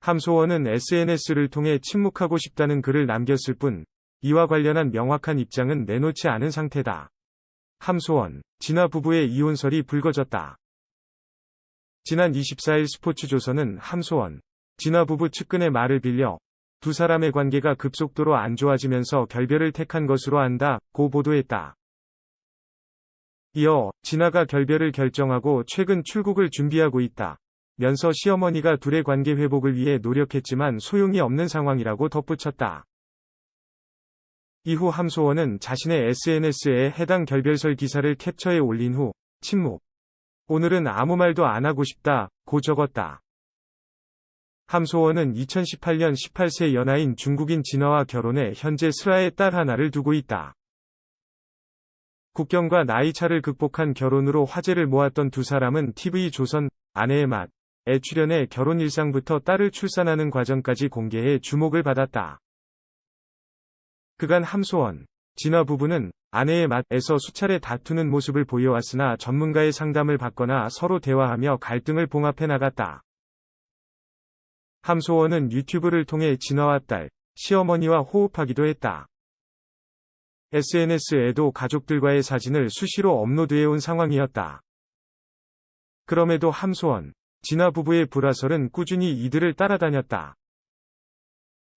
함소원은 SNS를 통해 침묵하고 싶다는 글을 남겼을 뿐 이와 관련한 명확한 입장은 내놓지 않은 상태다. 함소원, 진아 부부의 이혼설이 불거졌다. 지난 24일 스포츠조선은 함소원, 진아 부부 측근의 말을 빌려 두 사람의 관계가 급속도로 안 좋아지면서 결별을 택한 것으로 안다고 보도했다. 이어 진아가 결별을 결정하고 최근 출국을 준비하고 있다 면서 시어머니가 둘의 관계 회복을 위해 노력했지만 소용이 없는 상황이라고 덧붙였다. 이후 함소원은 자신의 SNS에 해당 결별설 기사를 캡처해 올린 후 침묵. 오늘은 아무 말도 안 하고 싶다고 적었다. 함소원은 2018년 18세 연하인 중국인 진아와 결혼해 현재 슬아의 딸 하나를 두고 있다. 국경과 나이 차를 극복한 결혼으로 화제를 모았던 두 사람은 TV조선 아내의 맛에 출연해 결혼 일상부터 딸을 출산하는 과정까지 공개해 주목을 받았다. 그간 함소원, 진아 부부는 아내의 맛에서 수차례 다투는 모습을 보여왔으나 전문가의 상담을 받거나 서로 대화하며 갈등을 봉합해 나갔다. 함소원은 유튜브를 통해 진아와 딸, 시어머니와 호흡하기도 했다. SNS에도 가족들과의 사진을 수시로 업로드해온 상황이었다. 그럼에도 함소원, 진아 부부의 불화설은 꾸준히 이들을 따라다녔다.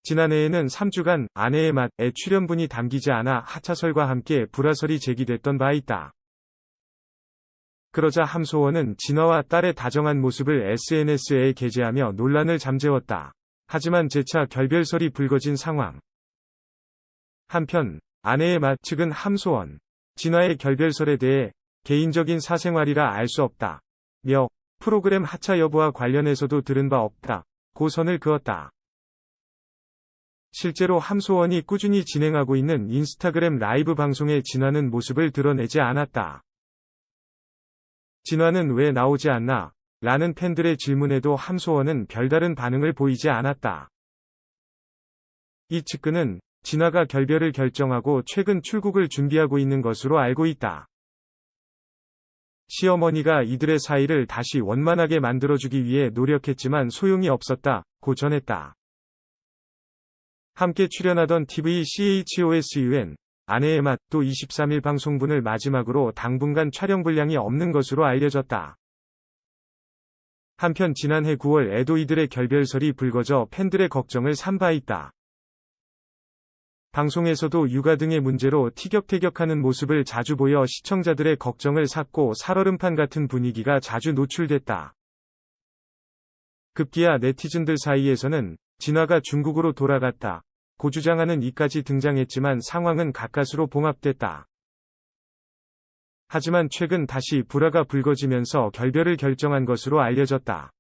지난해에는 3주간 아내의 맛에 출연분이 담기지 않아 하차설과 함께 불화설이 제기됐던 바 있다. 그러자 함소원은 진아와 딸의 다정한 모습을 SNS에 게재하며 논란을 잠재웠다. 하지만 재차 결별설이 불거진 상황. 한편 아내의 맛 측은 함소원, 진아의 결별설에 대해 개인적인 사생활이라 알 수 없다 며 프로그램 하차 여부와 관련해서도 들은 바 없다 고 선을 그었다. 실제로 함소원이 꾸준히 진행하고 있는 인스타그램 라이브 방송에 진아는 모습을 드러내지 않았다. 진아는 왜 나오지 않나? 라는 팬들의 질문에도 함소원은 별다른 반응을 보이지 않았다. 이 측근은 진아가 결별을 결정하고 최근 출국을 준비하고 있는 것으로 알고 있다. 시어머니가 이들의 사이를 다시 원만하게 만들어주기 위해 노력했지만 소용이 없었다고 전했다. 함께 출연하던 TV CHOSUN 아내의 맛도 23일 방송분을 마지막으로 당분간 촬영 분량이 없는 것으로 알려졌다. 한편 지난해 9월에도 이들의 결별설이 불거져 팬들의 걱정을 산 바 있다. 방송에서도 육아 등의 문제로 티격태격하는 모습을 자주 보여 시청자들의 걱정을 샀고 살얼음판 같은 분위기가 자주 노출됐다. 급기야 네티즌들 사이에서는 진아가 중국으로 돌아갔다 고 주장하는 이까지 등장했지만 상황은 가까스로 봉합됐다. 하지만 최근 다시 불화가 불거지면서 결별을 결정한 것으로 알려졌다.